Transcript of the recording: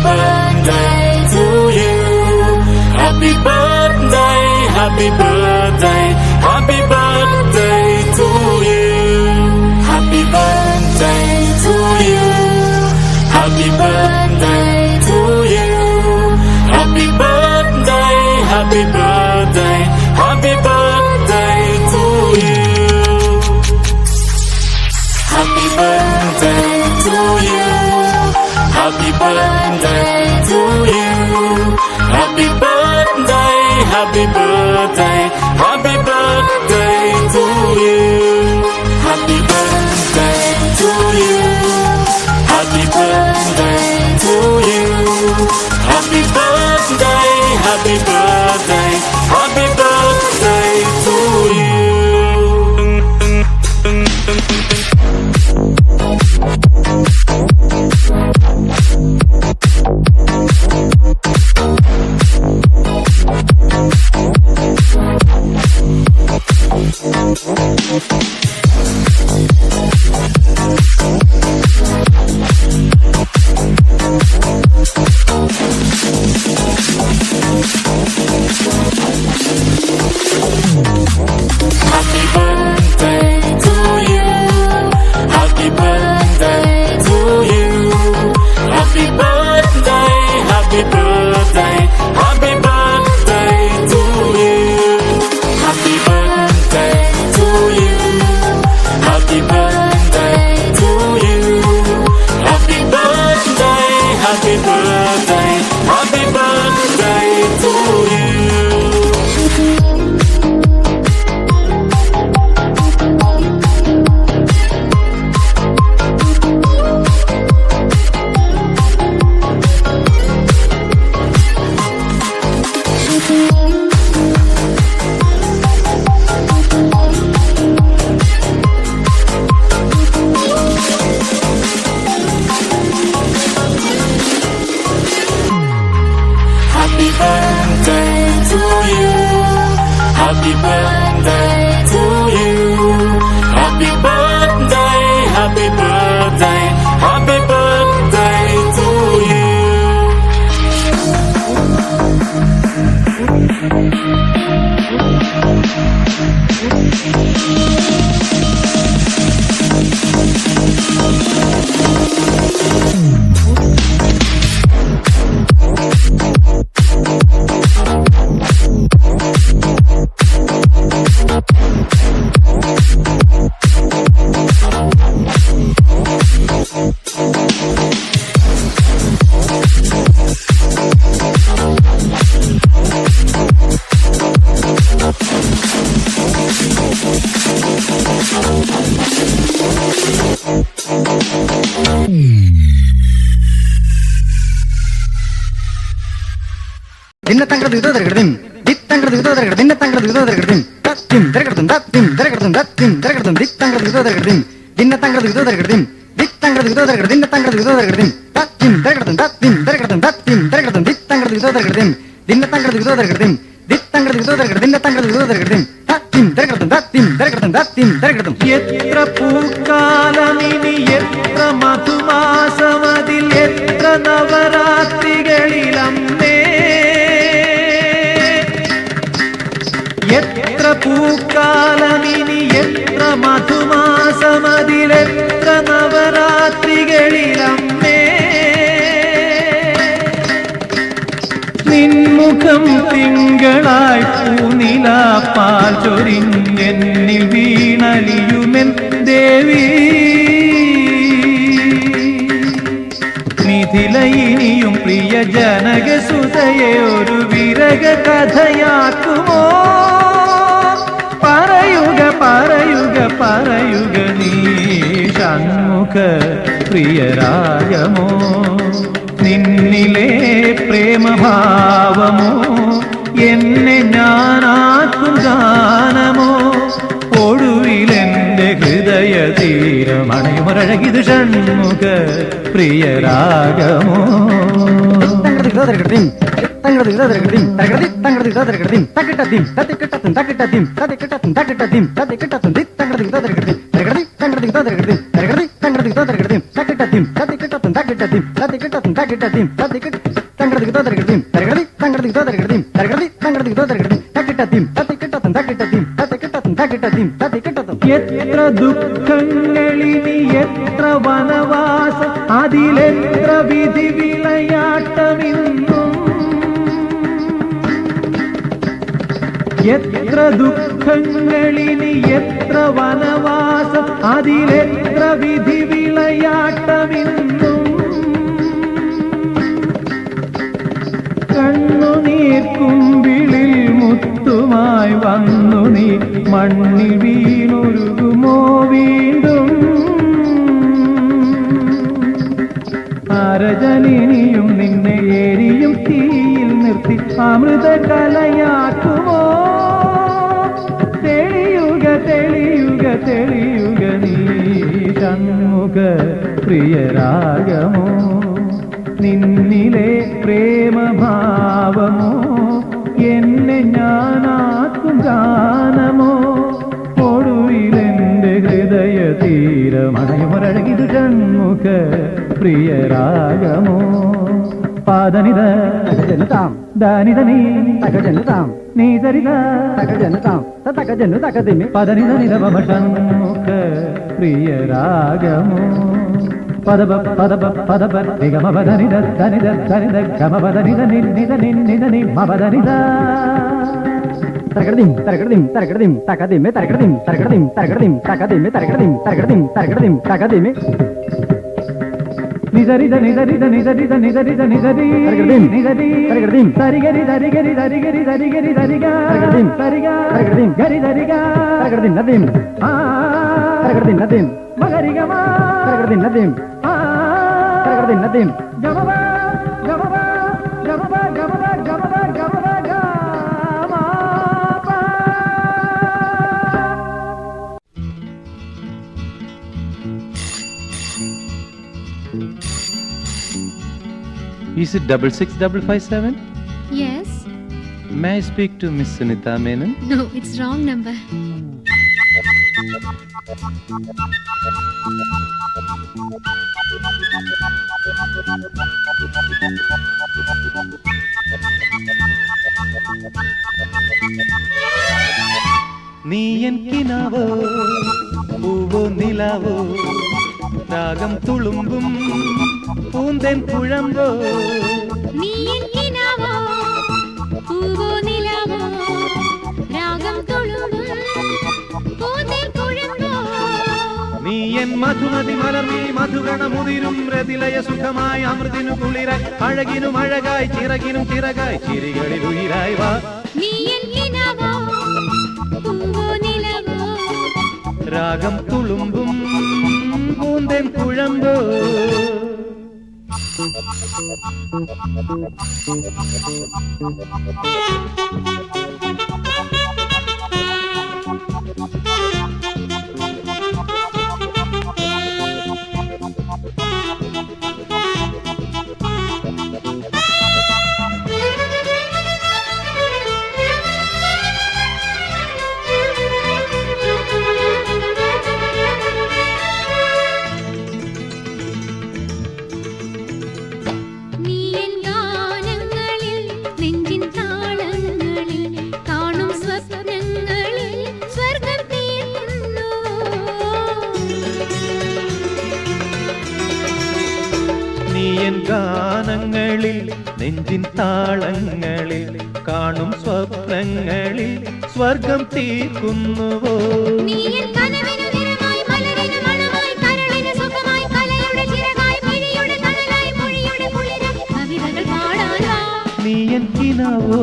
birthday to you. Happy birthday, happy birthday, happy birthday to you. Happy birthday to you. Happy birthday to you. Happy birthday, happy birthday, happy birthday to you. Happy birthday to you. Happy birthday to you. Happy birthday, happy birthday, happy birthday to you. Happy birthday to you. Happy birthday to you. Happy birthday, happy birthday, happy birthday to you. Happy birthday to you. Happy birthday to you. Happy birthday, happy birthday, happy birthday to you. Happy birthday to you. Happy birthday to you. Happy birthday, happy birthday, happy birthday to you. Happy birthday to you. Happy birthday to you. Happy birthday, happy birthday, happy birthday to you. ദിന്നത്തങ്കട വിതോദരകടതിം ദിത്തങ്കട വിതോദരകട ദിന്നത്തങ്കട വിതോദരകടതിം തത്തിം ദരകടതും തത്തിം ദരകടതും തത്തിം ദരകടതും ദിത്തങ്കട വിതോദരകടതിം ദിന്നത്തങ്കട വിതോദരകടതിം ദിത്തങ്കട വിതോദരകട ദിന്നത്തങ്കട വിതോദരകടതിം തത്തിം ദരകടതും തത്തിം ദരകടതും തത്തിം ദരകടതും ദിത്തങ്കട വിതോദരകടതിം ദിന്നത്തങ്കട വിതോദരകടതിം ദിത്തങ്കട വിതോദരകട ദിന്നത്തങ്കട വിതോദരകടതിം തത്തിം ദരകടതും തത്തിം ദരകടതും തത്തിം ദരകടതും. എത്ര പൂക്കാലമിനി എത്ര മധുമാസമതിൽ എത്ര നവരാത്രികളിലമ്മേ എത്ര പൂക്കാലമിനി എത്ര മധുമാസമതിലെത്ര നവരാത്രികളിലമ്മേ നിൻമുഖം തിങ്കളായി പൂനിലാപ്പാൽ ചൊരിഞ്ഞെന്നിൽ വീണലിയുമെൻ ദേവി മിഥിലയിനിയും പ്രിയ ജനകസുതയെ ഒരു വിരക കഥയാക്കുമോ പറയുക പറയുക പറയുക നീ ഷൺമുഖ പ്രിയരാഗമോ നിന്നിലെ പ്രേമഭാവമോ എന്നെ ഞാനാക്കും ഗാനമോ ഒടുവിലെന്റെ ഹൃദയ തീരമണയുമൊരഴകിത് ഷൺമുഖ പ്രിയരാഗമോ. தங்களது விததரகதிம் தகதி தங்களது விததரகதிம் தகிட்டதிம் ததிகிட்டதும் தகிட்டதிம் ததிகிட்டதும் தகிட்டதிம் ததிகிட்டதும் தி தங்களது விததரகதிம் தகதி தங்களது விததரகதிம் தகதி தங்களது விததரகதிம் தகிட்டதிம் ததிகிட்டதும் தகிட்டதிம் തക്കിട്ടത്തിം തത്തിക്കിട്ടത്തും തക്കിട്ടത്തിം തത്തിക്കിട്ട് തങ്കടതിക്ക് തോതരകടതിം തരകടതി തങ്കടതിക്ക് തോതരകടതിം തരകടതി തങ്കടതിക്ക് തോതരകടതിം തക്കിട്ടത്തിം തത്തിക്കിട്ടത്തും തക്കിട്ടത്തിം തത്തിക്കിട്ടത്തും തക്കിട്ടത്തിം തത്തിക്കിട്ടത്തും എത്ര ദുഃഖങ്ങളിനി എത്ര വനവാസം അതിലെത്ര വിധി വിളയാട്ടമിന്നും എത്ര ദുഃഖങ്ങളിനി എത്ര വനവാസം അതിലെത്ര വിധി വിളയാട്ടമിന്നും കണ്ണുനീർക്കുമ്പിളിൽ മുത്തുമായി വന്നു നീ മണ്ണിൽ വീണൊരുകുമോ വീണ്ടും അരജനിനിയും നിന്നെ എരിയും തീയിൽ നിർത്തി അമൃത കലയാക്കുമോ തെളിയുക തെളിയുക തെളിയുക നീ ഷൺമുഖ പ്രിയരാഗമോ നിന്നിലെ പ്രേമഭാവമോ എന്നെ ഞാനാക്കും ഗാനമോ ഒടുവിലെന്റെ ഹൃദയ തീരമണയുമൊരഴകിതു ഷൺമുഖ പ്രിയരാഗമോ പാദനിത തകജനുതാം ദാനിതനീ തകജനുതാം നീതരിത തകജനുതാം തകജനു തകതിമി പദനിത നിരവമ ഷൺമുഖ പ്രിയരാഗമോ പദപ പദപ പദപ നിഗമ പദനിത ധനിത ധനിത ഗമ പദനിത നിന്നിത നിന്നിത നിമ പദനിത തരകടതിം തരകടതിം തരകടതിം തകതിമി തരകടതിം തരകടതിം തരകടതിം തകതിമി തരകടതിം തരകടതിം തരകടതിം തകതിമി നിദരിത നിദരിത നിദരിത നിദരിത നിദരി തരകടതിം നിദരി തരകടതിം തരിഗരി തരിഗരി തരിഗരി തരിഗരി തരിഗ തരകടതിം തരിഗ തരകടതിം ഗരി തരിഗ തരകടതിം നദീം ആ തരകടതിം നദീം മഗരിഗമ തരകടതിം നദീം ആ തരകടതിം നദീം ഗമബ ഗമബ ഗമബ ഗമബ ഗമബ ഗമബ ഗമ Is it 66557? Yes. May I speak to Miss Sunita Menon? No, it's wrong number. നീ എൻ കിനാവോ പൂവോ നിലാവോ രാഗം തുളുമ്പും പൂന്തേൻ കുഴമ്പോ നീ എന്തിനാവോ പൂവോ നിലാവോ രാഗം തുളുമ്പും പൂന്തേൻ കുഴമ്പോ നീ എൻ മധുമതി മലർന്നീ മധുഗണമുതിരും രതിലയ സുഖമായി അമൃതിനു കുളിരായി അഴകിനും അഴകായി ചിറകിനും ചിറകായി ചിരികളിൽ ഉയിരായി വാ നീ എന്തിനാവോ പൂവോ നിലാവോ രാഗം തുളുമ്പും പൂന്തേൻ കുഴമ്പോ നീ എൻ ഗാനങ്ങളിൽ നെഞ്ചിൻ താളങ്ങളിൽ കാണും സ്വപ്നങ്ങളിൽ സ്വർഗം തീർക്കുന്നു നീ എൻ ഗാനങ്ങളിൽ നെഞ്ചിൻ താളങ്ങളിൽ കാണും സ്വപ്നങ്ങളിൽ സ്വർഗം തീർക്കുന്നുവോ നീ എൻ കനവിനു നിറമായി മലരിനു മണമായി കരളിനു സുഖമായി കലയുടെ ചിറകായി മിഴിയുടെ തണലായി മൊഴിയുടെ കുളിരായി കവിതകൾ പാടാനാ നീ എൻ കിനാവോ